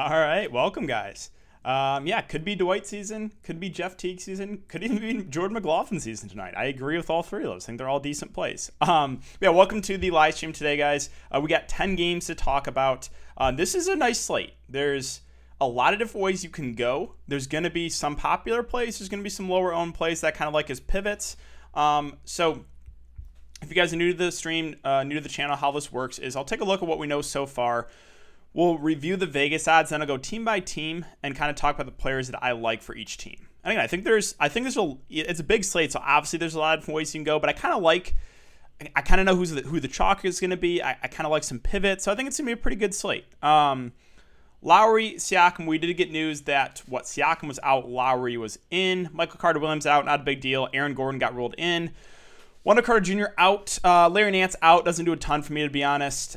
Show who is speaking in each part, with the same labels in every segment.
Speaker 1: All right, welcome, guys. Yeah, could be Dwight season, could be Jeff Teague season, could even be Jordan McLaughlin season tonight. I agree with all three of those. I think they're all decent plays. Yeah, welcome to the live stream today, guys. We got 10 games to talk about. This is a nice slate. There's a lot of different ways you can go. There's going to be some popular plays. There's going to be some lower owned plays that kind of like as pivots. So if you guys are new to the stream, new to the channel, how this works is I'll take a look at what we know so far. We'll review the Vegas odds, then I'll go team by team and kind of talk about the players that I like for each team. And again, it's a big slate, so obviously there's a lot of different ways you can go, but I kind of know who the chalk is going to be. I kind of like some pivots, so I think it's going to be a pretty good slate. Lowry, Siakam, we did get news that Siakam was out, Lowry was in. Michael Carter-Williams out, not a big deal. Aaron Gordon got ruled in. Wendell Carter Jr. out. Larry Nance out. Doesn't do a ton for me, to be honest.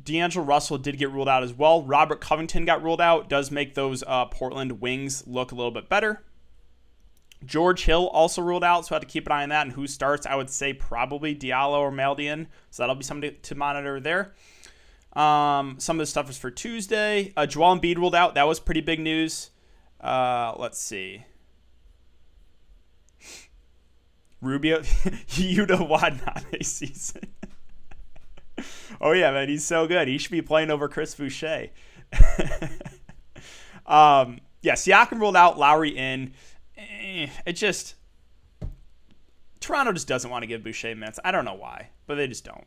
Speaker 1: D'Angelo Russell did get ruled out as well. Robert Covington got ruled out. Does make those Portland wings look a little bit better. George Hill also ruled out, so I have to keep an eye on that. And who starts, I would say probably Diallo or Maldian. So that'll be something to monitor there. Some of the stuff is for Tuesday. Joel Embiid ruled out. That was pretty big news. Let's see. Rubio, Yuta Watanabe season. Oh, yeah, man, he's so good. He should be playing over Chris Boucher. Siakam ruled out, Lowry in. Toronto just doesn't want to give Boucher minutes. I don't know why, but they just don't.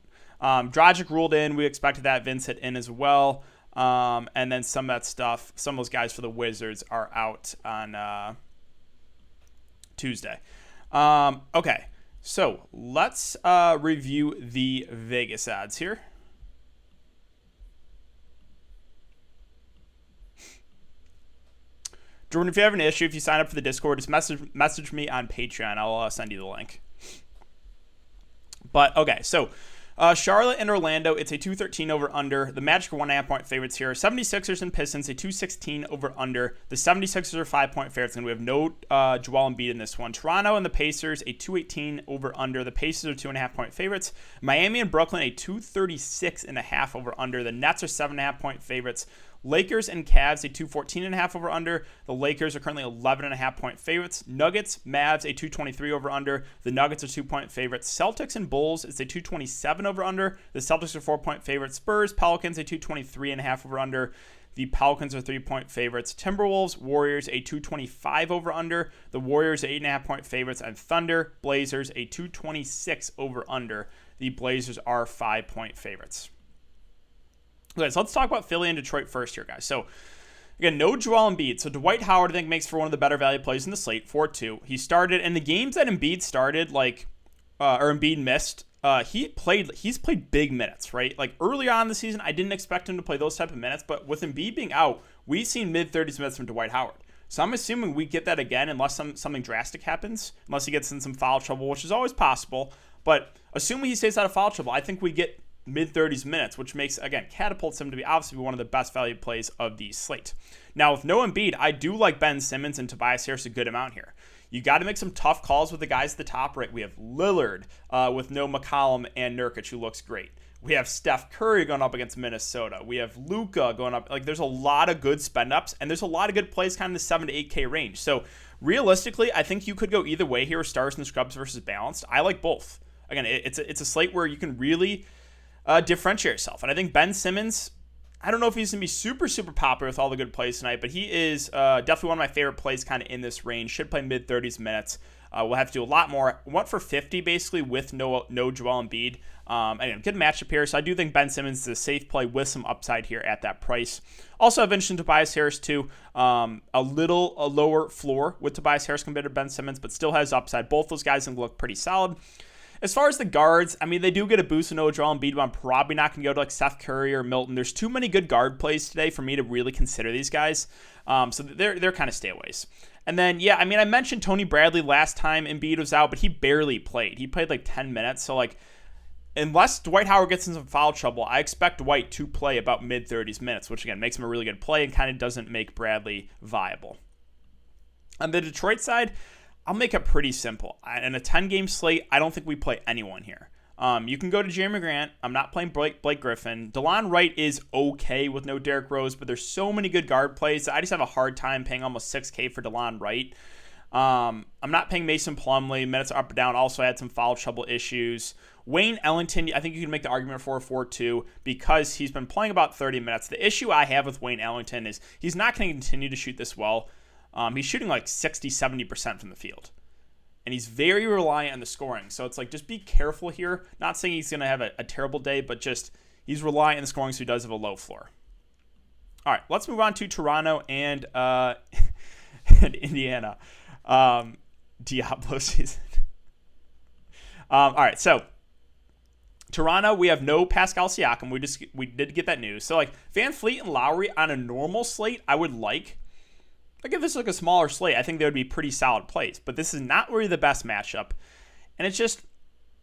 Speaker 1: Dragic ruled in. We expected that. Vince hit in as well. And then some of that stuff, some of those guys for the Wizards are out on Tuesday. Okay. So let's review the Vegas odds here. Jordan, if you have an issue, if you sign up for the Discord, just message me on Patreon. I'll send you the link. But okay, so Charlotte and Orlando, it's a 213 over under. The Magic are 1.5 point favorites here. 76ers and Pistons, a 216 over under. The 76ers are 5 point favorites, and we have no Joel Embiid in this one. Toronto and the Pacers, a 218 over under. The Pacers are 2.5 point favorites. Miami and Brooklyn, a 236.5 over under. The Nets are 7.5 point favorites. Lakers and Cavs, a 214.5 over under. The Lakers are currently 11.5 point favorites. Nuggets, Mavs, a 223 over under. The Nuggets are 2 point favorites. Celtics and Bulls, it's a 227 over under. The Celtics are 4 point favorites. Spurs, Pelicans, a 223.5 over under. The Pelicans are 3 point favorites. Timberwolves, Warriors, a 225 over under. The Warriors are 8.5 point favorites. And Thunder, Blazers, a 226 over under. The Blazers are 5 point favorites. Okay, so let's talk about Philly and Detroit first here, guys. So, again, no Joel Embiid. So, Dwight Howard, I think, makes for one of the better value plays in the slate, 4-2. He started, and the games that Embiid started, or Embiid missed, he's played big minutes, right? Like, early on in the season, I didn't expect him to play those type of minutes, but with Embiid being out, we've seen mid-30s minutes from Dwight Howard. So, I'm assuming we get that again unless something drastic happens, unless he gets in some foul trouble, which is always possible. But assuming he stays out of foul trouble, I think we get mid-30s minutes, which makes, again, catapults him to be obviously one of the best value plays of the slate. Now, with no Embiid, I do like Ben Simmons and Tobias Harris a good amount here. You got to make some tough calls with the guys at the top right. We have Lillard with no McCollum and Nurkic, who looks great. We have Steph Curry going up against Minnesota. We have Luka going up. Like, there's a lot of good spend-ups, and there's a lot of good plays kind of in the 7 to 8K range. So, realistically, I think you could go either way here, stars and scrubs versus balanced. I like both. Again, it's a slate where you can really differentiate yourself. And I think Ben Simmons, I don't know if he's going to be super, super popular with all the good plays tonight, but he is definitely one of my favorite plays kind of in this range. Should play mid-30s minutes. We'll have to do a lot more. Went for 50, basically, with no Joel Embiid. Anyway, good matchup here. So I do think Ben Simmons is a safe play with some upside here at that price. Also, I've mentioned Tobias Harris, too. A lower floor with Tobias Harris compared to Ben Simmons, but still has upside. Both those guys look pretty solid. As far as the guards, I mean, they do get a boost with no Joel Embiid, but I'm probably not going to go to like Steph Curry or Milton. There's too many good guard plays today for me to really consider these guys. So they're kind of stayaways. And then, yeah, I mean, I mentioned Tony Bradley last time Embiid was out, but he barely played. He played like 10 minutes. So, like, unless Dwight Howard gets in some foul trouble, I expect Dwight to play about mid-30s minutes, which, again, makes him a really good play and kind of doesn't make Bradley viable. On the Detroit side, I'll make it pretty simple. In a 10-game slate, I don't think we play anyone here. You can go to Jeremy Grant. I'm not playing Blake Griffin. DeLon Wright is okay with no Derrick Rose, but there's so many good guard plays. I just have a hard time paying almost $6K for DeLon Wright. I'm not paying Mason Plumlee. Minutes are up and down. Also had some foul trouble issues. Wayne Ellington, I think you can make the argument for a 4-2 because he's been playing about 30 minutes. The issue I have with Wayne Ellington is he's not going to continue to shoot this well. He's shooting like 60-70% from the field. And he's very reliant on the scoring. So it's like, just be careful here. Not saying he's going to have a terrible day, but just he's reliant on the scoring, so he does have a low floor. All right, let's move on to Toronto and Indiana. Diablo season. All right, so Toronto, we have no Pascal Siakam. We did get that news. So like Van Fleet and Lowry on a normal slate, I would like. Like if this was like a smaller slate, I think they would be pretty solid plays. But this is not really the best matchup, and it's just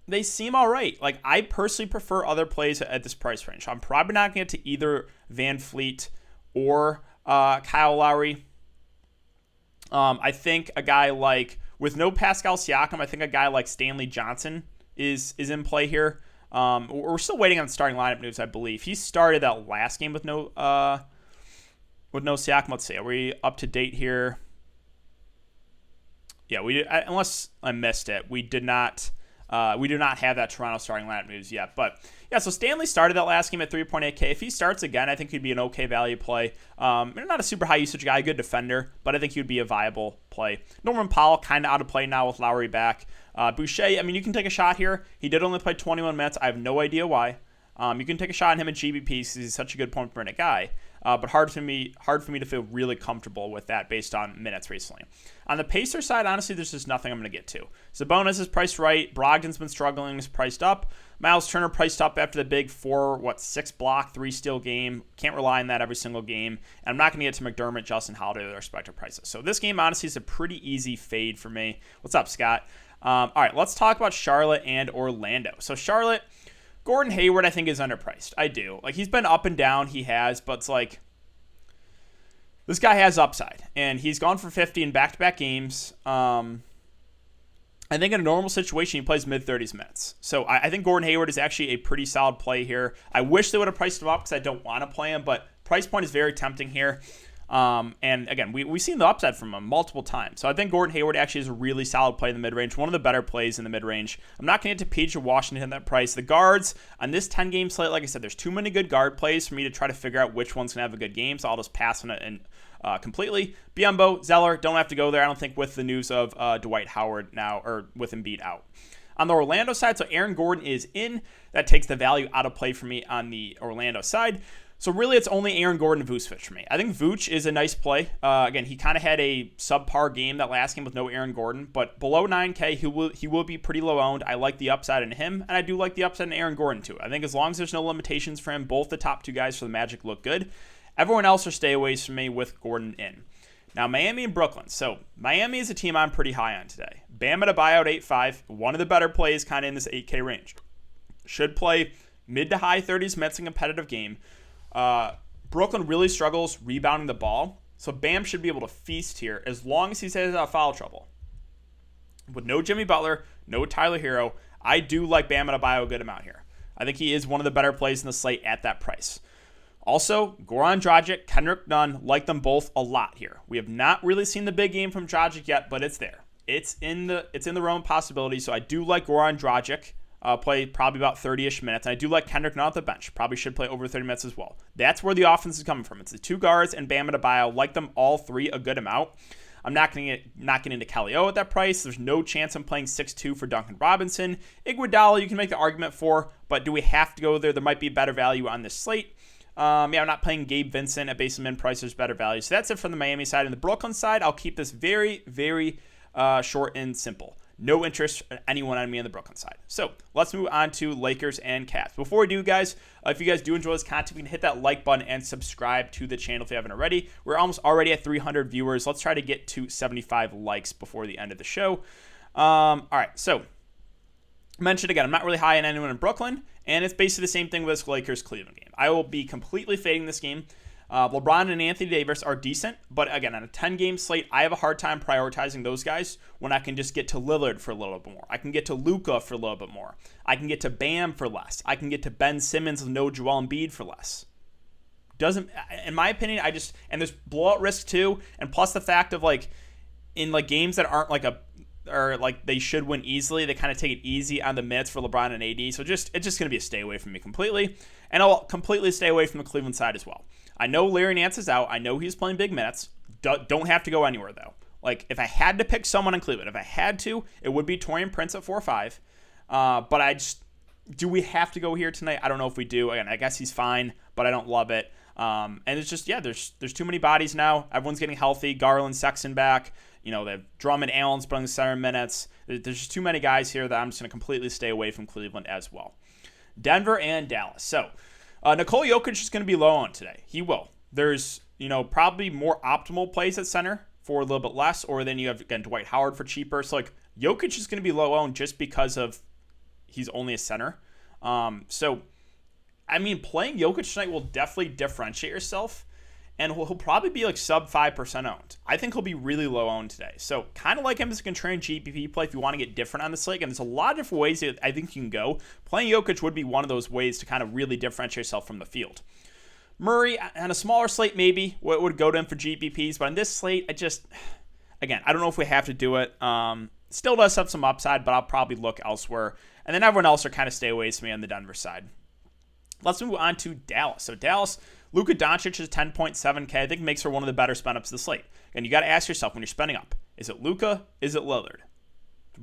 Speaker 1: they seem all right. Like I personally prefer other plays at this price range. I'm probably not going to get to either Van Fleet or Kyle Lowry. I think a guy like with no Pascal Siakam, I think a guy like Stanley Johnson is in play here. We're still waiting on starting lineup news, I believe. He started that last game with no Siakam. Let's see. Are we up to date here? Yeah, unless I missed it, we do not have that Toronto starting lineup news yet. But yeah, so Stanley started that last game at 3.8K. If he starts again, I think he'd be an okay value play. Not a super high usage guy, good defender, but I think he would be a viable play. Norman Powell kind of out of play now with Lowry back. Boucher, I mean, you can take a shot here. He did only play 21 minutes. I have no idea why. You can take a shot on him in GBP because he's such a good point per minute guy. But hard for me to feel really comfortable with that based on minutes recently. On the Pacer side, honestly, there's just nothing I'm going to get to. Sabonis is priced right. Brogdon's been struggling, is priced up. Miles Turner priced up after the big 6 block, 3 steal game. Can't rely on that every single game. And I'm not going to get to McDermott, Justin Holiday, with their respective prices. So this game, honestly, is a pretty easy fade for me. What's up, Scott? All right, let's talk about Charlotte and Orlando. So Charlotte, Gordon Hayward, I think, is underpriced. I do. Like, he's been up and down. He has, but it's like, this guy has upside, and he's gone for 50 in back-to-back games. I think in a normal situation, he plays mid-30s minutes. So I think Gordon Hayward is actually a pretty solid play here. I wish they would have priced him up because I don't want to play him, but price point is very tempting here. And again, we've seen the upside from him multiple times. So I think Gordon Hayward actually is a really solid play in the mid-range, one of the better plays in the mid-range. I'm not going to get to Peach or Washington at that price. The guards on this 10-game slate, like I said, there's too many good guard plays for me to try to figure out which one's going to have a good game, so I'll just pass on it and completely. Biyombo, Zeller, don't have to go there, I don't think, with the news of Dwight Howard now, or with Embiid out. On the Orlando side, so Aaron Gordon is in. That takes the value out of play for me on the Orlando side. So really, it's only Aaron Gordon and Vucevic for me. I think Vooch is a nice play. Again, he kind of had a subpar game that last game with no Aaron Gordon, but below 9K, he will be pretty low owned. I like the upside in him, and I do like the upside in Aaron Gordon too. I think as long as there's no limitations for him, both the top two guys for the Magic look good. Everyone else are stayaways for me with Gordon in. Now, Miami and Brooklyn. So Miami is a team I'm pretty high on today. Bam Adebayo at 8.5, one of the better plays kind of in this 8K range. Should play mid to high 30s minutes in competitive game. Brooklyn really struggles rebounding the ball, so Bam should be able to feast here as long as he stays out of foul trouble. With no Jimmy Butler, no Tyler Hero, I do like Bam Adebayo a good amount here. I think he is one of the better plays in the slate at that price. Also, Goran Dragic, Kendrick Nunn, like them both a lot here. We have not really seen the big game from Dragic yet, but it's there. It's in the realm of possibility, so I do like Goran Dragic. Play probably about 30-ish minutes. And I do like Kendrick Nunn off the bench. Probably should play over 30 minutes as well. That's where the offense is coming from. It's the two guards and Bam Adebayo. Like them all three a good amount. I'm not getting into Kelly O at that price. There's no chance I'm playing 6-2 for Duncan Robinson. Iguodala you can make the argument for, but do we have to go there? There might be better value on this slate. I'm not playing Gabe Vincent at base and min price. There's better value. So that's it from the Miami side. And the Brooklyn side, I'll keep this very, very short and simple. No interest in anyone on me on the Brooklyn side. So let's move on to Lakers and Cavs. Before we do, guys, if you guys do enjoy this content, you can hit that like button and subscribe to the channel if you haven't already. We're almost already at 300 viewers. Let's try to get to 75 likes before the end of the show. All right, so mentioned again, I'm not really high on anyone in Brooklyn, and it's basically the same thing with this Lakers-Cleveland game. I will be completely fading this game. LeBron and Anthony Davis are decent, but again, on a 10-game slate, I have a hard time prioritizing those guys when I can just get to Lillard for a little bit more. I can get to Luka for a little bit more. I can get to Bam for less. I can get to Ben Simmons with no Joel Embiid for less. Doesn't, in my opinion, and there's blowout risk too, and plus the fact of in games that aren't or they should win easily, they kind of take it easy on the minutes for LeBron and AD. So it's just going to be a stay away from me completely. And I'll completely stay away from the Cleveland side as well. I know Larry Nance is out. I know he's playing big minutes. Don't have to go anywhere, though. If I had to pick someone in Cleveland, if I had to, it would be Taurean Prince at 4-5. But do we have to go here tonight? I don't know if we do. Again, I guess he's fine, but I don't love it. And it's just, there's too many bodies now. Everyone's getting healthy. Garland, Sexton back. They have Drummond, Allen's playing 7 minutes. There's just too many guys here that I'm just going to completely stay away from Cleveland as well. Denver and Dallas. So Nikola Jokic is going to be low on today. He will. There's, probably more optimal plays at center for a little bit less, or then you have, again, Dwight Howard for cheaper. So, Jokic is going to be low owned just because of he's only a center. Playing Jokic tonight will definitely differentiate yourself, and he'll probably be sub 5% owned. I think he'll be really low owned today. So kind of like him as a contrarian GPP play if you want to get different on this slate. And there's a lot of different ways that I think you can go. Playing Jokic would be one of those ways to kind of really differentiate yourself from the field. Murray, on a smaller slate maybe, would go to him for GPPs. But on this slate, I don't know if we have to do it. Still does have some upside, but I'll probably look elsewhere. And then everyone else are kind of stay away from me on the Denver side. Let's move on to Dallas. So Dallas, Luka Doncic is 10.7K. I think makes her one of the better spend ups of the slate. And you got to ask yourself when you're spending up, is it Luka? Is it Lillard?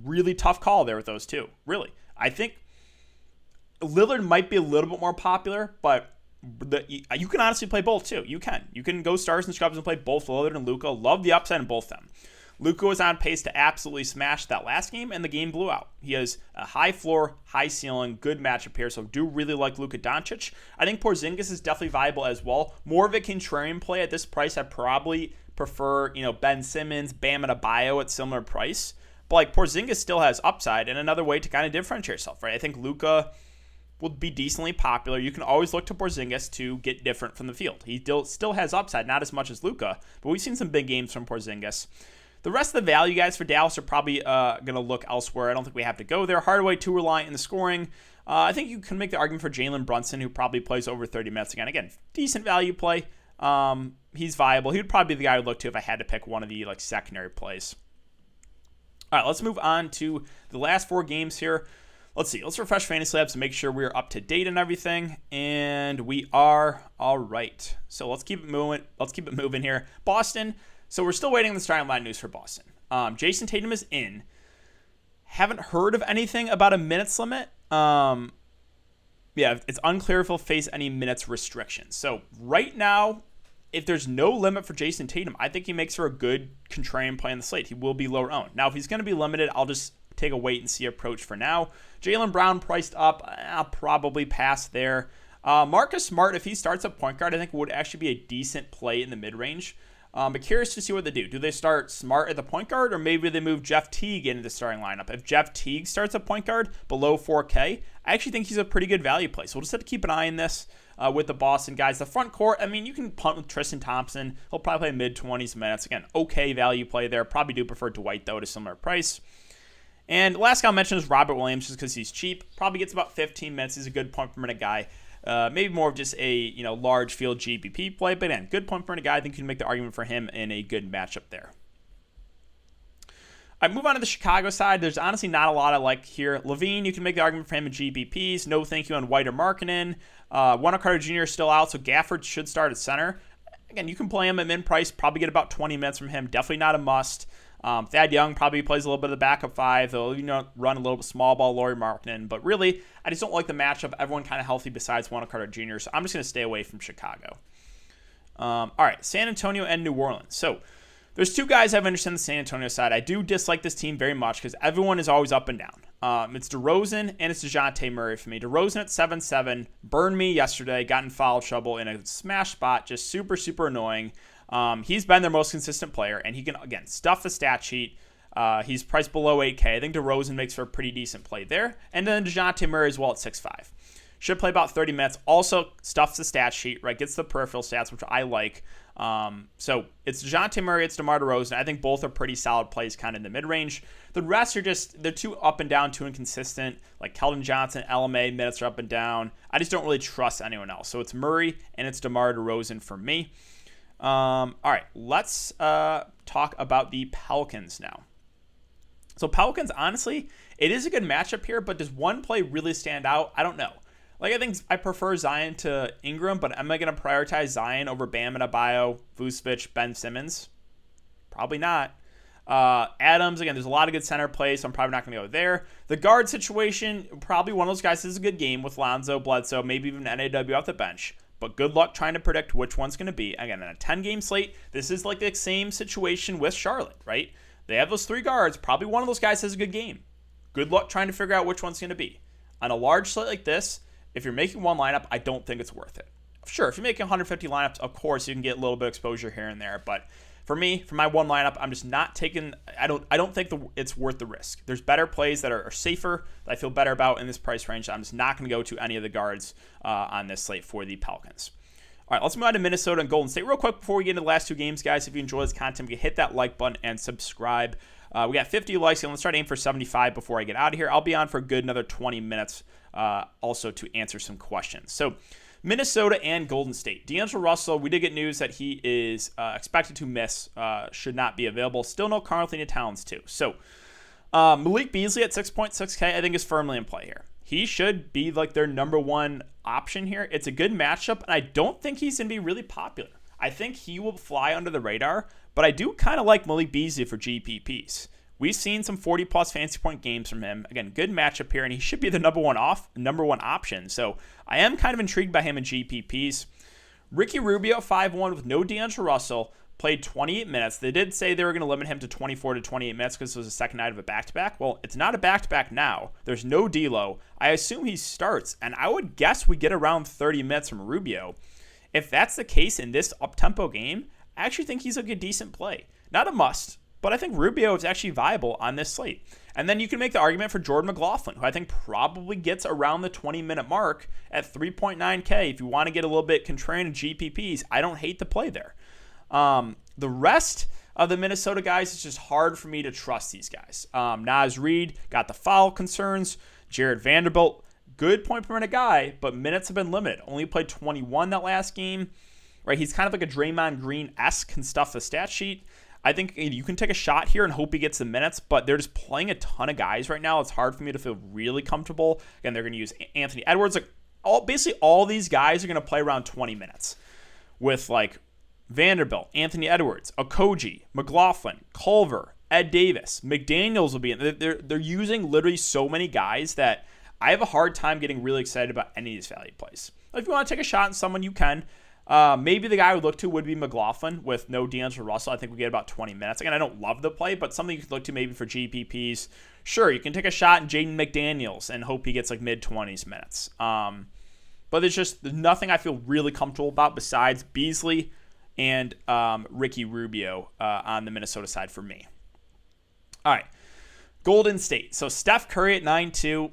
Speaker 1: Really tough call there with those two. Really. I think Lillard might be a little bit more popular, but you can honestly play both too. You can go stars and scrubs and play both Lillard and Luka. Love the upside in both of them. Luka was on pace to absolutely smash that last game, and the game blew out. He has a high floor, high ceiling, good matchup here, so do really like Luka Doncic. I think Porzingis is definitely viable as well. More of a contrarian play at this price. I probably prefer, Ben Simmons, Bam Adebayo at similar price. But Porzingis still has upside, and another way to kind of differentiate yourself, right? I think Luka will be decently popular. You can always look to Porzingis to get different from the field. He still has upside, not as much as Luka, but we've seen some big games from Porzingis. The rest of the value guys for Dallas are probably going to look elsewhere. I don't think we have to go there. Hardaway, too reliant in the scoring. I think you can make the argument for Jalen Brunson, who probably plays over 30 minutes again. Decent value play. He's viable. He would probably be the guy I would look to if I had to pick one of the secondary plays. All right, let's move on to the last 4 games here. Let's see. Let's refresh Fantasy Labs to make sure we're up to date and everything. And we are all right. So let's keep it moving. Let's keep it moving here. Boston. So we're still waiting on the starting line news for Boston. Jason Tatum is in. Haven't heard of anything about a minutes limit. It's unclear if he'll face any minutes restrictions. So right now, if there's no limit for Jason Tatum, I think he makes for a good contrarian play on the slate. He will be lower owned. Now, if he's going to be limited, I'll just take a wait and see approach for now. Jaylen Brown priced up. I'll probably pass there. Marcus Smart, if he starts at point guard, I think would actually be a decent play in the mid-range. But curious to see what they do. Do they start Smart at the point guard, or maybe they move Jeff Teague into the starting lineup? If Jeff Teague starts at point guard below 4K, I actually think he's a pretty good value play. So we'll just have to keep an eye on this with the Boston guys. The front court, you can punt with Tristan Thompson. He'll probably play mid-20s minutes. Again, okay value play there. Probably do prefer Dwight, though, at a similar price. And last guy I'll mention is Robert Williams, just because he's cheap. Probably gets about 15 minutes. He's a good point per minute guy. Maybe more of just a large field GPP play, but again, good point per minute guy. I think you can make the argument for him in a good matchup there. I move on to the Chicago side. There's honestly not a lot I like here. Levine, you can make the argument for him in GPPs. No thank you on White or Markkanen. Wendell Carter Jr. is still out, so Gafford should start at center. Again, you can play him at min price. Probably get about 20 minutes from him. Definitely not a must. Thad Young probably plays a little bit of the backup 5. They'll run a little bit small ball, Lauri Markkanen. But really, I just don't like the matchup. Everyone kind of healthy besides Wendell Carter Jr., so I'm just going to stay away from Chicago. All right, San Antonio and New Orleans. So there's 2 guys I've interested in the San Antonio side. I do dislike this team very much because everyone is always up and down. It's DeRozan and it's DeJounte Murray for me. DeRozan at 7-7 burned me yesterday, got in foul trouble in a smash spot, just super, super annoying. He's been their most consistent player, and he can, again, stuff the stat sheet. He's priced below 8K. I think DeRozan makes for a pretty decent play there. And then DeJounte Murray as well at 6-5. Should play about 30 minutes. Also stuffs the stat sheet, right? Gets the peripheral stats, which I like. So it's DeJounte Murray, it's DeMar DeRozan. I think both are pretty solid plays kind of in the mid-range. The rest are just, they're too up and down, too inconsistent. Like Keldon Johnson, LMA, minutes are up and down. I just don't really trust anyone else. So it's Murray and it's DeMar DeRozan for me. All right, let's talk about the Pelicans now. So Pelicans, honestly, it is a good matchup here, but does one play really stand out? I don't know. Like, I think I prefer Zion to Ingram, but am I going to prioritize Zion over Bam and Adebayo, Vucevic, Ben Simmons? Probably not. Adams, again, there's a lot of good center plays, so I'm probably not going to go there. The guard situation, probably one of those guys is a good game with Lonzo, Bledsoe, maybe even NAW off the bench. But good luck trying to predict which one's going to be. Again, in a 10-game slate, this is like the same situation with Charlotte, right? They have those 3 guards. Probably one of those guys has a good game. Good luck trying to figure out which one's going to be. On a large slate like this, if you're making one lineup, I don't think it's worth it. Sure, if you're making 150 lineups, of course, you can get a little bit of exposure here and there. But for me, for my one lineup, I'm just not taking. I don't think it's worth the risk. There's better plays that are safer that I feel better about in this price range. I'm just not going to go to any of the guards on this slate for the Pelicans. All right, let's move on to Minnesota and Golden State real quick before we get into the last 2 games, guys. If you enjoy this content, you can hit that like button and subscribe. We got 50 likes, and let's try to aim for 75 before I get out of here. I'll be on for a good another 20 minutes also to answer some questions. So Minnesota and Golden State. D'Angelo Russell, we did get news that he is expected to miss, should not be available. Still no Karl-Anthony Towns, too. So Malik Beasley at 6.6K, I think, is firmly in play here. He should be like their number one option here. It's a good matchup, and I don't think he's going to be really popular. I think he will fly under the radar, but I do kind of like Malik Beasley for GPPs. We've seen some 40-plus fantasy point games from him. Again, good matchup here, and he should be the number one option. So I am kind of intrigued by him in GPPs. Ricky Rubio, 5-1 with no D'Angelo Russell, played 28 minutes. They did say they were going to limit him to 24 to 28 minutes because it was the second night of a back-to-back. Well, it's not a back-to-back now. There's no D'Lo. I assume he starts, and I would guess we get around 30 minutes from Rubio. If that's the case in this up-tempo game, I actually think he's a good, decent play. Not a must, but I think Rubio is actually viable on this slate. And then you can make the argument for Jordan McLaughlin, who I think probably gets around the 20-minute mark at 3.9K. If you want to get a little bit contrarian in GPPs, I don't hate the play there. The rest of the Minnesota guys, it's just hard for me to trust these guys. Naz Reid got the foul concerns. Jared Vanderbilt, good point per minute guy, but minutes have been limited. Only played 21 that last game. Right, he's kind of like a Draymond Green-esque, can stuff the stat sheet. I think you can take a shot here and hope he gets the minutes, but they're just playing a ton of guys right now. It's hard for me to feel really comfortable. Again, they're going to use Anthony Edwards. Like basically all these guys are going to play around 20 minutes with like Vanderbilt, Anthony Edwards, Okogie, McLaughlin, Culver, Ed Davis, McDaniels will be in. They're using literally so many guys that I have a hard time getting really excited about any of these value plays. If you want to take a shot on someone, you can. Maybe the guy I would look to would be McLaughlin with no D'Angelo Russell. I think we get about 20 minutes. Again, I don't love the play, but something you could look to maybe for GPPs. Sure, you can take a shot in Jaden McDaniels and hope he gets like mid-20s minutes. But there's nothing I feel really comfortable about besides Beasley and Ricky Rubio on the Minnesota side for me. All right, Golden State. So Steph Curry at 9-2.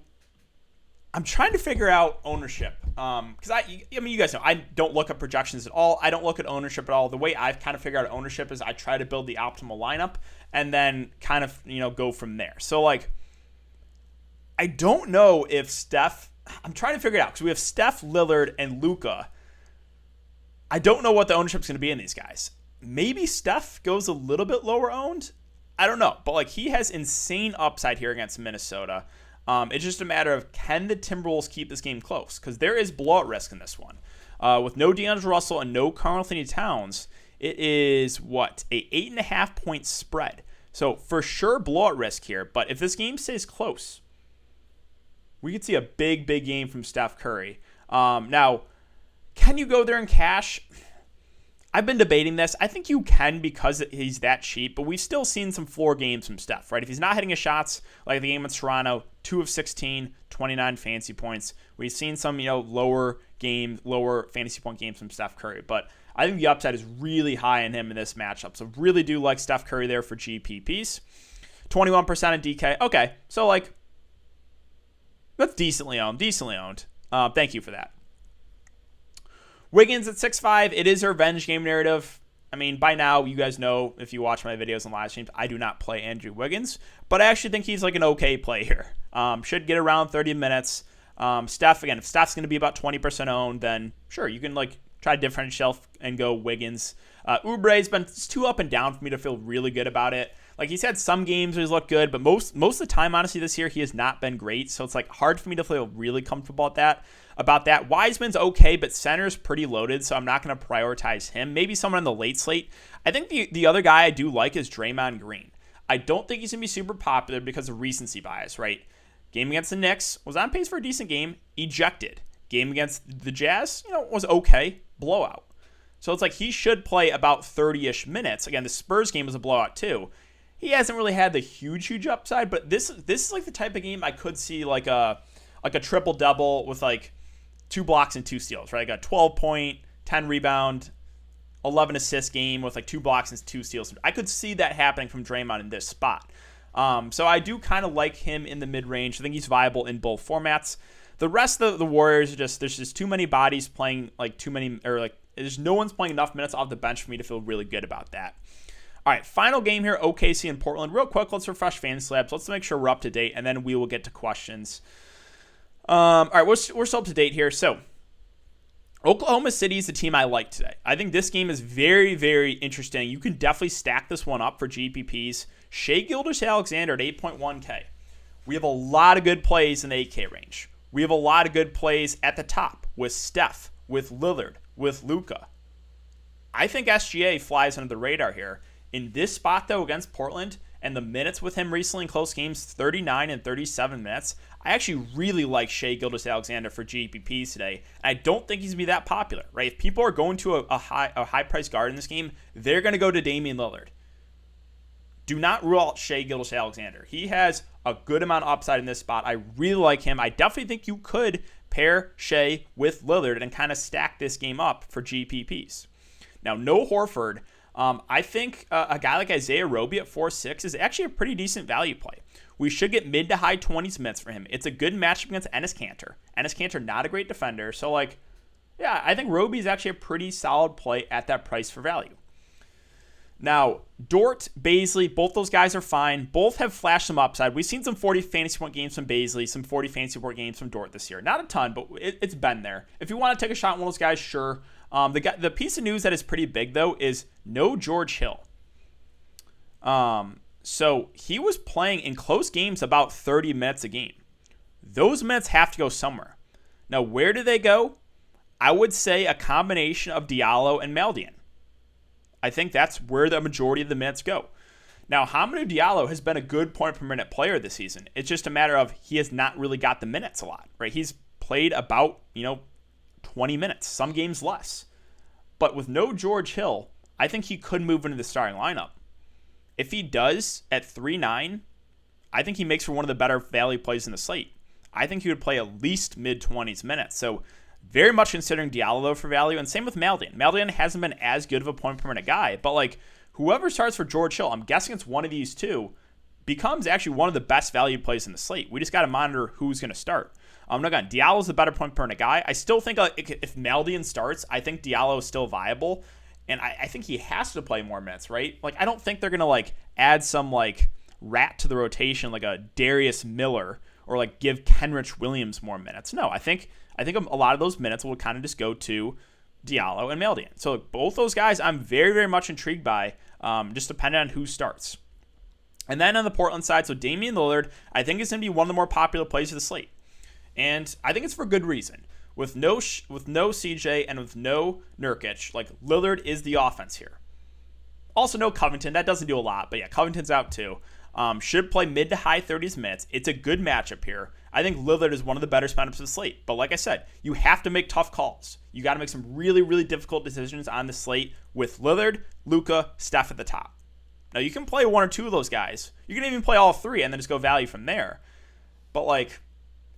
Speaker 1: I'm trying to figure out ownership because I mean, you guys know I don't look at projections at all. I don't look at ownership at all. The way I've kind of figured out ownership is I try to build the optimal lineup and then kind of go from there. So like, I don't know if Steph. I'm trying to figure it out because we have Steph, Lillard, and Luka. I don't know what the ownership is going to be in these guys. Maybe Steph goes a little bit lower owned. I don't know, but like he has insane upside here against Minnesota. It's just a matter of can the Timberwolves keep this game close? Because there is blowout risk in this one. With no D'Angelo Russell and no Karl-Anthony Towns, it is, what, a 8.5-point spread. So for sure blowout risk here. But if this game stays close, we could see a big, big game from Steph Curry. Now, can you go there in cash? I've been debating this. I think you can because he's that cheap, but we've still seen some floor games from Steph, right? If he's not hitting his shots, like the game in Toronto, 2 of 16, 29 fantasy points. We've seen some, lower fantasy point games from Steph Curry, but I think the upside is really high in him in this matchup. So really do like Steph Curry there for GPPs. 21% in DK. Okay, so like that's decently owned. Thank you for that. Wiggins at 6'5", it is a revenge game narrative. I mean, by now, you guys know, if you watch my videos and live streams, I do not play Andrew Wiggins, but I actually think he's like an okay play here. Should get around 30 minutes. Steph, again, if Steph's going to be about 20% owned, then sure, you can like try to differentiate yourself and go Wiggins. Oubre's been too up and down for me to feel really good about it. Like, he's had some games where he's looked good, but most of the time, honestly, this year, he has not been great. So it's like hard for me to feel really comfortable about that. Wiseman's okay, but center's pretty loaded, so I'm not going to prioritize him. Maybe someone on the late slate. I think the other guy I do like is Draymond Green. I don't think he's going to be super popular because of recency bias, right? Game against the Knicks, was on pace for a decent game, ejected. Game against the Jazz, was okay, blowout. So it's like he should play about 30-ish minutes. Again, the Spurs game was a blowout too. He hasn't really had the huge upside, but this is like the type of game I could see like a triple-double with like 2 blocks and 2 steals, right? Like a 12-point, 10 rebound, 11 assist game with like 2 blocks and 2 steals. I could see that happening from Draymond in this spot. So I do kind of like him in the mid-range. I think he's viable in both formats. The rest of the Warriors there's just too many bodies playing there's no one's playing enough minutes off the bench for me to feel really good about that. All right, final game here, OKC and Portland. Real quick, let's refresh Fantasy Labs. Let's make sure we're up to date, and then we will get to questions. All right, we're still up to date here. So, Oklahoma City is the team I like today. I think this game is very, very interesting. You can definitely stack this one up for GPPs. Shai Gilgeous-Alexander at 8.1K. We have a lot of good plays in the 8K range. We have a lot of good plays at the top with Steph, with Lillard, with Luka. I think SGA flies under the radar here. In this spot, though, against Portland, and the minutes with him recently in close games, 39 and 37 minutes, I actually really like Shai Gilgeous-Alexander for GPPs today. I don't think he's going to be that popular, right? If people are going to a high-priced guard in this game, they're going to go to Damian Lillard. Do not rule out Shai Gilgeous-Alexander. He has a good amount of upside in this spot. I really like him. I definitely think you could pair Shai with Lillard and kind of stack this game up for GPPs. Now, no Horford. I think a guy like Isaiah Roby at 4.6 is actually a pretty decent value play. We should get mid to high 20s minutes for him. It's a good matchup against Enes Kanter. Enes Kanter, not a great defender. So, I think Roby is actually a pretty solid play at that price for value. Now, Dort, Bazley, both those guys are fine. Both have flashed some upside. We've seen some 40 fantasy point games from Bazley, some 40 fantasy point games from Dort this year. Not a ton, but it's been there. If you want to take a shot on one of those guys, sure. The piece of news that is pretty big, though, is no George Hill. So he was playing in close games about 30 minutes a game. Those minutes have to go somewhere. Now, where do they go? I would say a combination of Diallo and Maldian. I think that's where the majority of the minutes go. Now, Hamidou Diallo has been a good point per minute player this season. It's just a matter of he has not really got the minutes a lot, right? He's played about, 20 minutes, some games less. But with no George Hill, I think he could move into the starting lineup. If he does at 3.9, I think he makes for one of the better value plays in the slate. I think he would play at least mid-20s minutes. So very much considering Diallo, though, for value. And same with Maldian. Maldian hasn't been as good of a point per minute guy. But, whoever starts for George Hill, I'm guessing it's one of these two, becomes actually one of the best value plays in the slate. We just got to monitor who's going to start. Again, Diallo's the better point per minute guy. I still think if Maldian starts, I think Diallo is still viable. And I think he has to play more minutes, right? I don't think they're going to, add some, rat to the rotation like a Darius Miller or, give Kenrich Williams more minutes. No, I think a lot of those minutes will kind of just go to Diallo and Maldian. So both those guys I'm very, very much intrigued by, just depending on who starts. And then on the Portland side, so Damian Lillard, I think is going to be one of the more popular plays of the slate. And I think it's for good reason. With no CJ and with no Nurkic, Lillard is the offense here. Also no Covington. That doesn't do a lot, but yeah, Covington's out too. Should play mid to high 30s minutes. It's a good matchup here. I think Lillard is one of the better spin-ups of the slate. But like I said, you have to make tough calls. You got to make some really, really difficult decisions on the slate with Lillard, Luka, Steph at the top. Now, you can play one or two of those guys. You can even play all three and then just go value from there. But,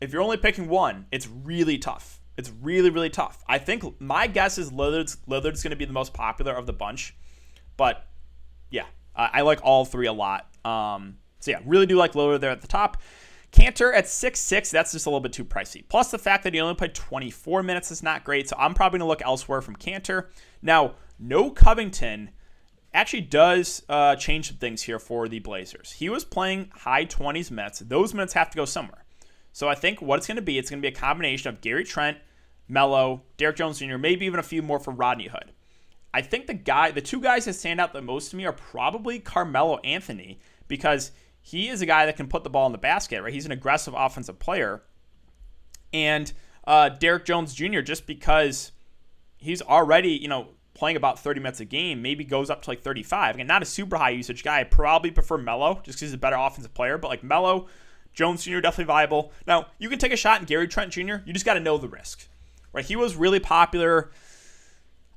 Speaker 1: if you're only picking one, it's really tough. It's really, really tough. I think my guess is Lillard's going to be the most popular of the bunch. But, yeah, I like all three a lot. So, yeah, really do like Lillard there at the top. Cantor at 6'6", that's just a little bit too pricey. Plus the fact that he only played 24 minutes is not great, so I'm probably going to look elsewhere from Cantor. Now, no Covington actually does change some things here for the Blazers. He was playing high 20s minutes. Those minutes have to go somewhere. So I think what it's going to be a combination of Gary Trent, Melo, Derrick Jones Jr., maybe even a few more for Rodney Hood. I think the two guys that stand out the most to me are probably Carmelo Anthony, because he is a guy that can put the ball in the basket, right? He's an aggressive offensive player. And Derrick Jones Jr., just because he's already, playing about 30 minutes a game, maybe goes up to like 35. Again, not a super high usage guy. I probably prefer Melo just because he's a better offensive player. But like Melo, Jones Jr. definitely viable. Now, you can take a shot in Gary Trent Jr. You just got to know the risk, right? He was really popular.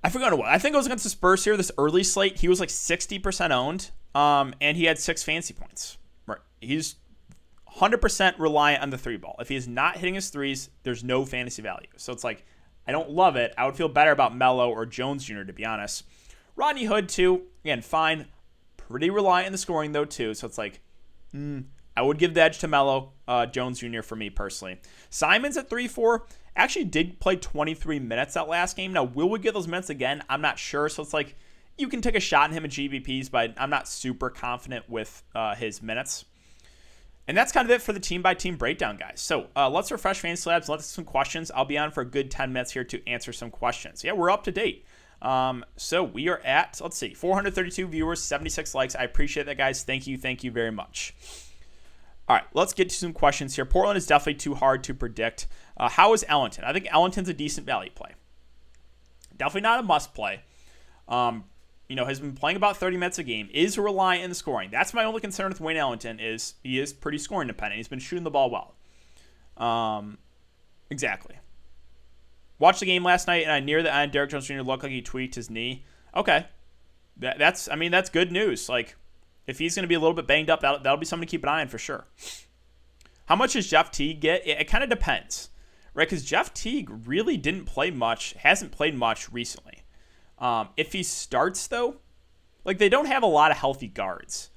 Speaker 1: I forgot what. I think it was against the Spurs here, this early slate. He was like 60% owned, and he had 6 fantasy points. Right? He's 100% reliant on the 3-ball. If he is not hitting his threes, there's no fantasy value. So it's like, I don't love it. I would feel better about Melo or Jones Jr., to be honest. Rodney Hood, too. Again, fine. Pretty reliant on the scoring, though, too. So it's like, I would give the edge to Melo, Jones Jr. for me personally. Simons at 3-4 actually did play 23 minutes that last game. Now, will we get those minutes again? I'm not sure. So it's like, you can take a shot in him at GBPs, but I'm not super confident with his minutes. And that's kind of it for the team-by-team breakdown, guys. So let's refresh Fantasy Labs. Let's some questions. I'll be on for a good 10 minutes here to answer some questions. Yeah, we're up to date. So we are at, 432 viewers, 76 likes. I appreciate that, guys. Thank you very much. All right, let's get to some questions here. Portland is definitely too hard to predict. How is Ellington? I think Ellington's a decent value play. Definitely not a must play. Has been playing about 30 minutes a game, is reliant in the scoring. That's my only concern with Wayne Ellington, is he is pretty scoring dependent. He's been shooting the ball well. Exactly. Watched the game last night, and near the end, Derrick Jones Jr. looked like he tweaked his knee. Okay. That's good news. Like, if he's going to be a little bit banged up, that'll be something to keep an eye on for sure. How much does Jeff Teague get? It kind of depends, right? Because Jeff Teague really didn't play much, hasn't played much recently. If he starts, though, like, they don't have a lot of healthy guards.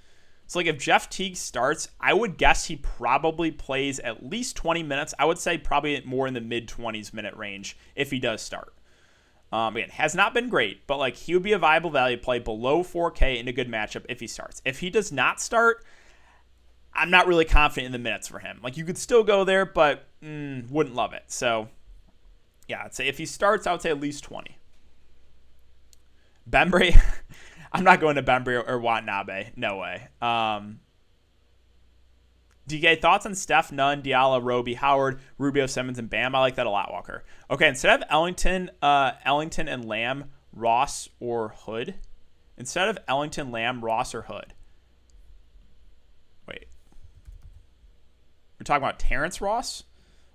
Speaker 1: So, like, if Jeff Teague starts, I would guess he probably plays at least 20 minutes. I would say probably more in the mid-20s minute range if he does start. Again, has not been great, but, like, he would be a viable value play below 4K in a good matchup if he starts. If he does not start, I'm not really confident in the minutes for him. Like, you could still go there, but wouldn't love it. So, yeah, I'd say if he starts, I would say at least 20. Bembry, I'm not going to Bembry or Watanabe. No way. DK, thoughts on Steph, Nunn, Diallo, Roby, Howard, Rubio, Simmons, and Bam? I like that a lot, Walker. Okay, instead of Ellington and Lamb, Ross, or Hood. Instead of Ellington, Lamb, Ross, or Hood. Wait. We're talking about Terrence Ross?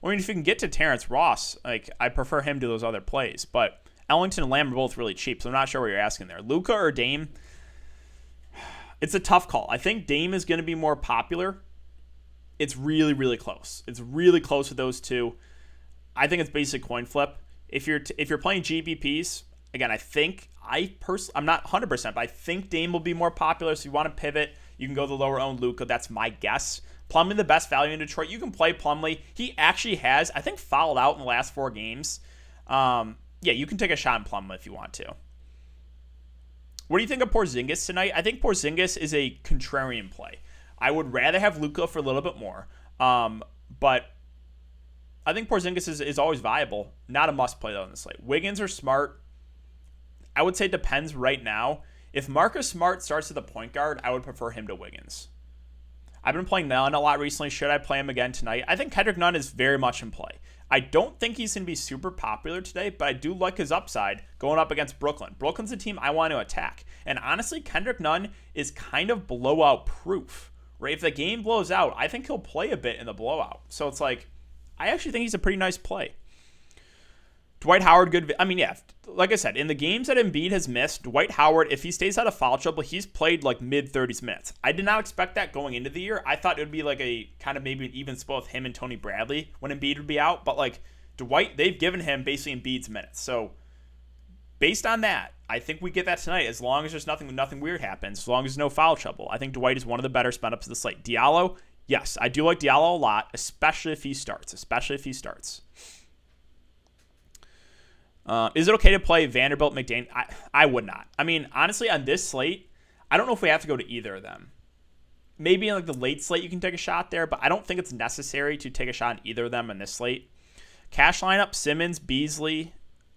Speaker 1: I mean, if you can get to Terrence Ross, like, I prefer him to those other plays, but Ellington and Lamb are both really cheap, so I'm not sure what you're asking there. Luka or Dame? It's a tough call. I think Dame is going to be more popular. It's really, really close. It's really close with those two. I think it's basic coin flip. If you're playing GBPs, again, I'm not 100%, but I think Dame will be more popular. So if you want to pivot, you can go the lower owned Luka. That's my guess. Plumlee, the best value in Detroit. You can play Plumlee. He actually has, I think, fouled out in the last 4 games. Yeah, you can take a shot in Plumlee if you want to. What do you think of Porzingis tonight? I think Porzingis is a contrarian play. I would rather have Luka for a little bit more. But I think Porzingis is always viable. Not a must play, though, in the slate. Wiggins or Smart? I would say it depends right now. If Marcus Smart starts at the point guard, I would prefer him to Wiggins. I've been playing Nunn a lot recently. Should I play him again tonight? I think Kendrick Nunn is very much in play. I don't think he's going to be super popular today, but I do like his upside going up against Brooklyn. Brooklyn's a team I want to attack. And honestly, Kendrick Nunn is kind of blowout proof, right? If the game blows out, I think he'll play a bit in the blowout. So it's like, I actually think he's a pretty nice play. Dwight Howard, good. I mean, yeah, like I said, in the games that Embiid has missed, Dwight Howard, if he stays out of foul trouble, he's played like mid-30s minutes. I did not expect that going into the year. I thought it would be like a kind of maybe an even split with him and Tony Bradley when Embiid would be out. But like Dwight, they've given him basically Embiid's minutes. So based on that, I think we get that tonight as long as there's nothing weird happens, as long as there's no foul trouble. I think Dwight is one of the better spend ups of the slate. Diallo, Yes, I do like Diallo a lot, especially if he starts. Is it okay to play Vanderbilt, McDaniel? I would not. I mean, honestly, on this slate, I don't know if we have to go to either of them. Maybe in like the late slate you can take a shot there, but I don't think it's necessary to take a shot on either of them in this slate. Cash lineup: Simmons, Beasley,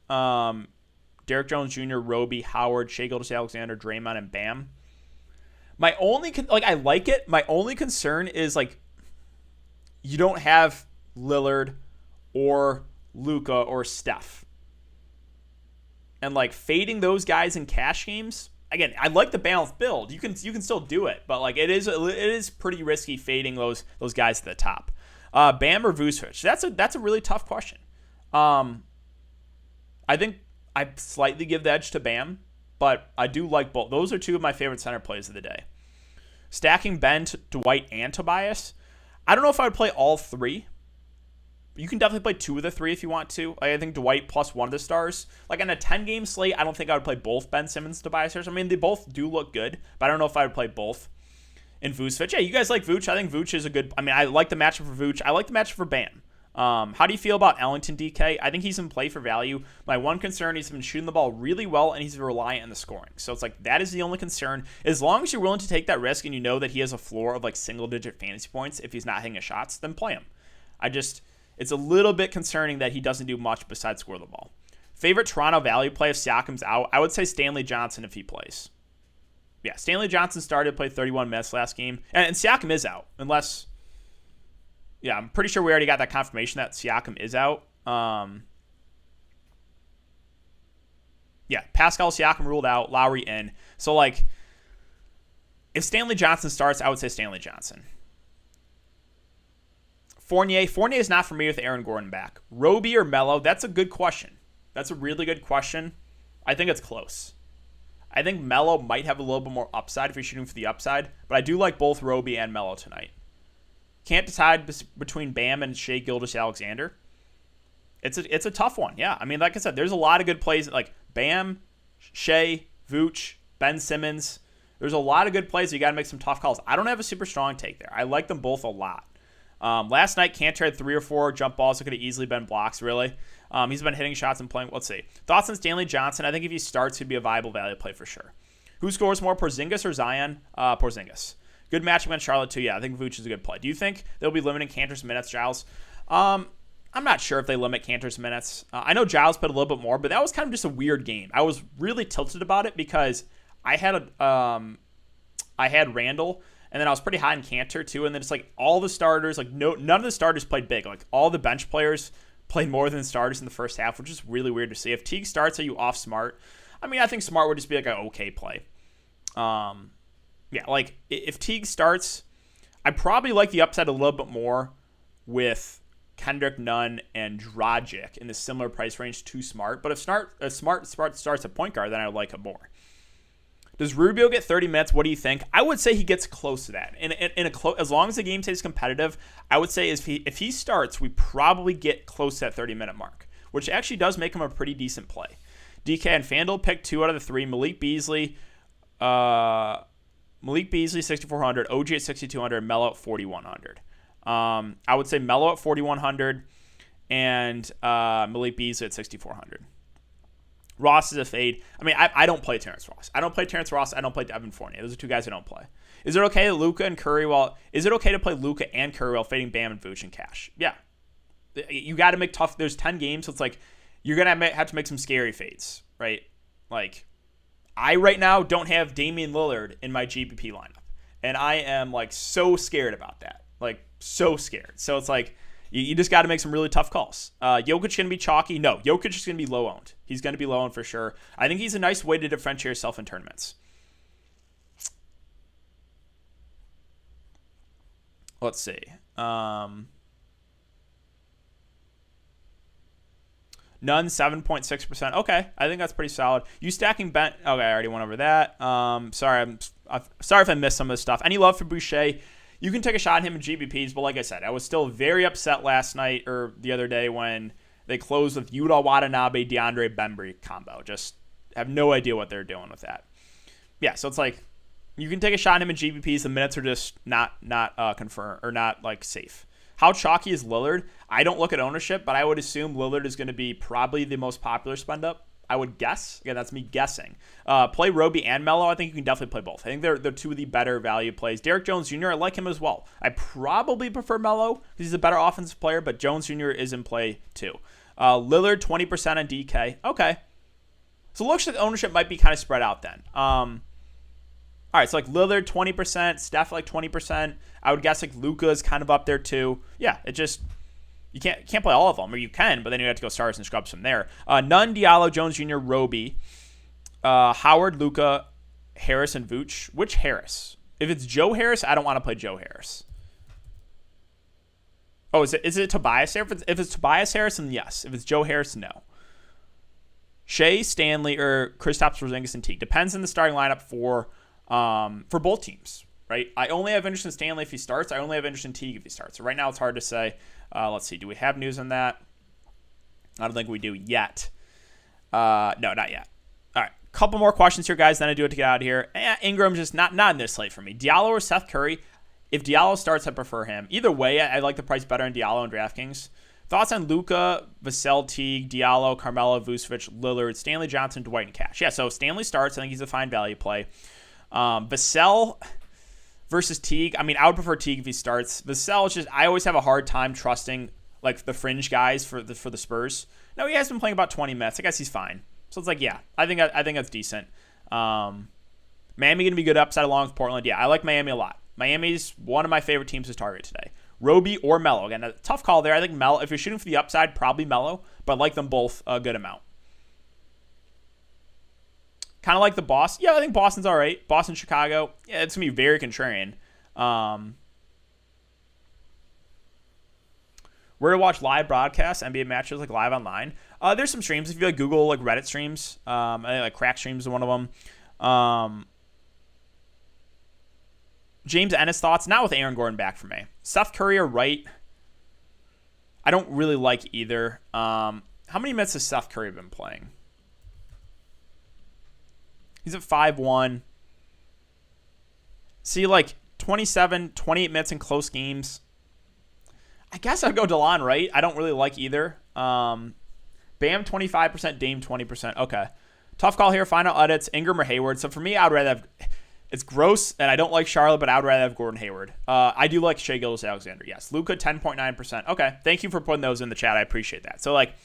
Speaker 1: Derrick Jones Jr., Roby, Howard, Shai Gilgeous-Alexander, Draymond, and Bam. My only I like it. My only concern is like you don't have Lillard or Luka or Steph, and like fading those guys in cash games. Again, I like the balanced build. You can still do it, but like it is pretty risky fading those guys at the top. Bam or Vucevic? That's a really tough question. I think I slightly give the edge to Bam, but I do like both. Those are two of my favorite center plays of the day. Stacking Ben, Dwight, and Tobias. I don't know if I would play all three. You can definitely play two of the three if you want to. I think Dwight plus one of the stars. Like on a 10-game slate, I don't think I would play both Ben Simmons, Tobias Harris. I mean, they both do look good, but I don't know if I would play both. And Vucevic. Yeah, you guys like Vooch. I think Vooch is a good... I mean, I like the matchup for Vooch. I like the matchup for Bam. How do you feel about Ellington, DK? I think he's in play for value. My one concern, he's been shooting the ball really well, and he's reliant on the scoring. So it's like, that is the only concern. As long as you're willing to take that risk and you know that he has a floor of like single-digit fantasy points if he's not hitting his shots, then play him. It's a little bit concerning that he doesn't do much besides score the ball. Favorite Toronto value play if Siakam's out? I would say Stanley Johnson if he plays. Yeah, Stanley Johnson started, played 31 minutes last game. And Siakam is out, unless... Yeah, I'm pretty sure we already got that confirmation that Siakam is out. Yeah, Pascal Siakam ruled out, Lowry in. So, like, if Stanley Johnson starts, I would say Stanley Johnson. Fournier is not for me with Aaron Gordon back. Roby or Melo? That's a good question. That's a really good question. I think it's close. I think Melo might have a little bit more upside if you're shooting for the upside, but I do like both Roby and Melo tonight. Can't decide between Bam and Shai Gilgeous-Alexander. It's a tough one. Yeah, I mean, like I said, there's a lot of good plays like Bam, Shai, Vooch, Ben Simmons. There's a lot of good plays. You got to make some tough calls. I don't have a super strong take there. I like them both a lot. Last night, Cantor had 3 or 4 jump balls that could have easily been blocks, really. He's been hitting shots and playing. Let's see. Thoughts on Stanley Johnson? I think if he starts, he'd be a viable value play for sure. Who scores more, Porzingis or Zion? Porzingis. Good matchup against Charlotte, too. Yeah, I think Vooch is a good play. Do you think they'll be limiting Cantor's minutes, Giles? I'm not sure if they limit Cantor's minutes. I know Giles played a little bit more, but that was kind of just a weird game. I was really tilted about it because I had Randall, and then I was pretty high in Cantor, too. And then it's like all the starters, like none of the starters played big. Like all the bench players played more than starters in the first half, which is really weird to see. If Teague starts, are you off Smart? I mean, I think Smart would just be like an okay play. Yeah, like if Teague starts, I probably like the upside a little bit more with Kendrick Nunn and Dragic in the similar price range to Smart. But if Smart starts at point guard, then I would like him more. Does Rubio get 30 minutes? What do you think? I would say he gets close to that. As long as the game stays competitive, I would say if he starts, we probably get close to that 30-minute mark, which actually does make him a pretty decent play. DK and FanDuel picked 2 out of the 3. Malik Beasley, 6,400, OG at 6,200, Melo at 4,100. I would say Melo at 4,100 and Malik Beasley at 6,400. Ross is a fade. I mean, I don't play Terrence Ross. I don't play Evan Fournier. Those are 2 guys I don't play. Is it okay to play Luka and Curry while fading Bam and Vooch and Cash? Yeah. You got to make tough. There's 10 games, so it's like you're going to have to make some scary fades, right? Like, I right now don't have Damian Lillard in my GPP lineup, and I am like so scared about that. Like, so scared. So it's like, you just got to make some really tough calls. Jokic going to be chalky? No, Jokic is going to be low-owned. He's going to be low-owned for sure. I think he's a nice way to differentiate yourself in tournaments. Let's see. None, 7.6%. Okay, I think that's pretty solid. You stacking Ben? Okay, I already went over that. Sorry if I missed some of this stuff. Any love for Boucher? You can take a shot at him in GBPs, but like I said, I was still very upset last night or the other day when they closed with Yuta Watanabe, DeAndre Bembry combo. Just have no idea what they're doing with that. Yeah, so it's like You can take a shot at him in GPPs. The minutes are just not confirmed or not like safe. How chalky is Lillard? I don't look at ownership, but I would assume Lillard is going to be probably the most popular spend up. I would guess. Again, that's me guessing. Play Roby and Melo. I think you can definitely play both. I think they're two of the better value plays. Derrick Jones Jr., I like him as well. I probably prefer Melo because he's a better offensive player, but Jones Jr. is in play too. Lillard, 20% on DK. Okay. So it looks like ownership might be kind of spread out then. All right, so like Lillard, 20%, Steph like 20%. I would guess like Luka is kind of up there too. Yeah, it just, you can't play all of them, or you can, but then you have to go stars and scrubs from there. Nunn, Diallo, Jones Jr., Roby, Howard, Luka, Harris, and Vooch. Which Harris? If it's Joe Harris, I don't want to play Joe Harris. Oh, is it Tobias Harris? If it's Tobias Harris, then yes. If it's Joe Harris, no. Shea, Stanley, or Kristaps Porzingis and Teague. Depends on the starting lineup for both teams, right? I only have interest in Stanley if he starts. I only have interest in Teague if he starts. So right now it's hard to say. Let's see. Do we have news on that? I don't think we do yet. No, not yet. All right. Couple more questions here, guys. Then I do have to get out of here. Ingram's just not in this slate for me. Diallo or Seth Curry? If Diallo starts, I prefer him. Either way, I like the price better in Diallo and DraftKings. Thoughts on Luka, Vassell, Teague, Diallo, Carmelo, Vucevic, Lillard, Stanley Johnson, Dwight, and Cash. Yeah, so Stanley starts. I think he's a fine value play. Vassell versus Teague. I mean, I would prefer Teague if he starts. Vassell is just, I always have a hard time trusting like the fringe guys for the Spurs. No, he has been playing about 20 minutes. I guess he's fine. So it's like, yeah, I think that's decent. Miami gonna be good upside along with Portland. Yeah, I like Miami a lot. Miami's one of my favorite teams to target today. Roby or Melo. Again, a tough call there. I think Melo, if you're shooting for the upside, probably Melo, but I like them both a good amount. Kind of like the Boston. Yeah, I think Boston's all right. Boston, Chicago. Yeah, it's going to be very contrarian. Where to watch live broadcasts, NBA matches, like live online. There's some streams. If you like Google like Reddit streams, I think like Crack Streams is one of them. James Ennis thoughts. Not with Aaron Gordon back for me. Seth Curry or Wright. I don't really like either. How many minutes has Seth Curry been playing? He's at 5-1. See, like 27, 28 minutes in close games. I guess I'd go DeLon Wright. I don't really like either. Bam 25%, Dame 20%. Okay. Tough call here. Final edits, Ingram or Hayward. So for me, I'd rather have... It's gross, and I don't like Charlotte, but I would rather have Gordon Hayward. I do like Shai Gilgeous-Alexander. Yes. Luka, 10.9%. Okay. Thank you for putting those in the chat. I appreciate that. So, like,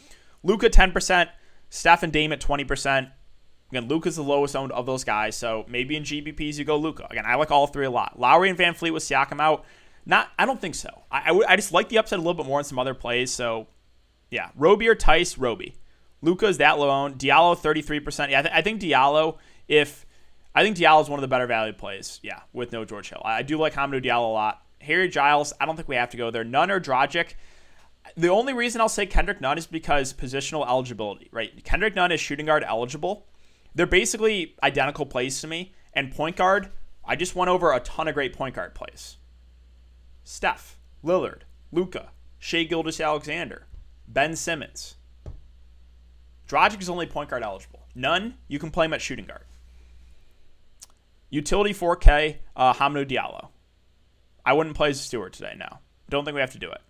Speaker 1: Luka, 10%. Steph and Dame at 20%. Again, Luka's the lowest owned of those guys, so maybe in GBPs you go Luka. Again, I like all three a lot. Lowry and Van Fleet with Siakam out. I don't think so. I just like the upside a little bit more in some other plays, so yeah. Roby or Tice, Roby. Luka is that low owned. Diallo, 33%. Yeah, I think Diallo, I think Diallo is one of the better value plays, yeah, with no George Hill. I do like Hamidou Diallo a lot. Harry Giles, I don't think we have to go there. Nunn or Dragic. The only reason I'll say Kendrick Nunn is because positional eligibility, right? Kendrick Nunn is shooting guard eligible. They're basically identical plays to me. And point guard, I just went over a ton of great point guard plays. Steph, Lillard, Luka, Shai Gilgeous-Alexander, Ben Simmons. Dragic is only point guard eligible. Nunn, you can play him at shooting guard. Utility 4K, Hamidou Diallo. I wouldn't play as a Stewart today, no. Don't think we have to do it.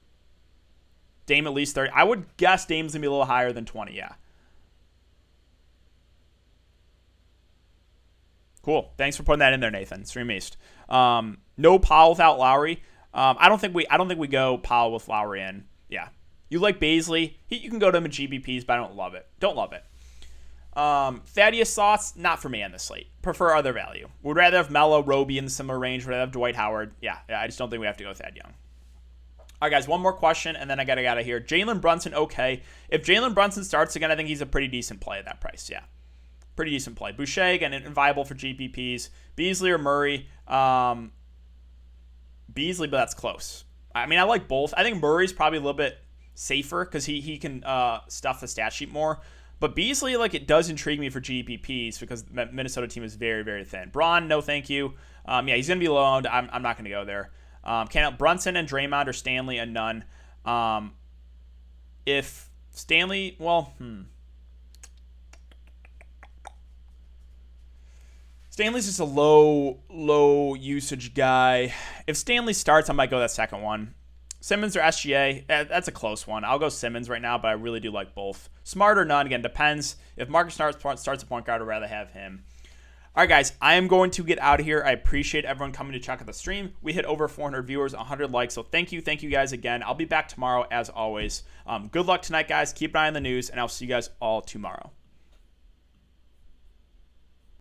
Speaker 1: Dame at least 30. I would guess Dame's going to be a little higher than 20, yeah. Cool. Thanks for putting that in there, Nathan. Stream East. No Powell without Lowry. I don't think we go Powell with Lowry in. Yeah. You like Baisley. You can go to him in GBPs, but I don't love it. Don't love it. Thaddeus thoughts, not for me on this slate. Prefer other value. Would rather have Melo, Roby in the similar range. Would rather have Dwight Howard. Yeah, I just don't think we have to go with Thad Young. All right, guys, one more question, and then I got to get out of here. Jalen Brunson, okay. If Jalen Brunson starts again, I think he's a pretty decent play at that price, yeah. Pretty decent play. Boucher, again, viable for GPPs. Beasley or Murray. Beasley, but that's close. I mean, I like both. I think Murray's probably a little bit safer because he can stuff the stat sheet more. But Beasley, like, it does intrigue me for GPPs because the Minnesota team is very, very thin. Braun, no thank you. Yeah, he's going to be low owned. I'm not going to go there. Brunson and Draymond or Stanley and none. If Stanley, Stanley's just a low usage guy. If Stanley starts, I might go that second one. Simmons or SGA, that's a close one. I'll go Simmons right now, but I really do like both. Smart or none, again, depends. If Marcus Smart starts a point guard, I'd rather have him. All right, guys, I am going to get out of here. I appreciate everyone coming to check out the stream. We hit over 400 viewers, 100 likes, so thank you guys again. I'll be back tomorrow as always. Good luck tonight, guys. Keep an eye on the news, and I'll see you guys all tomorrow.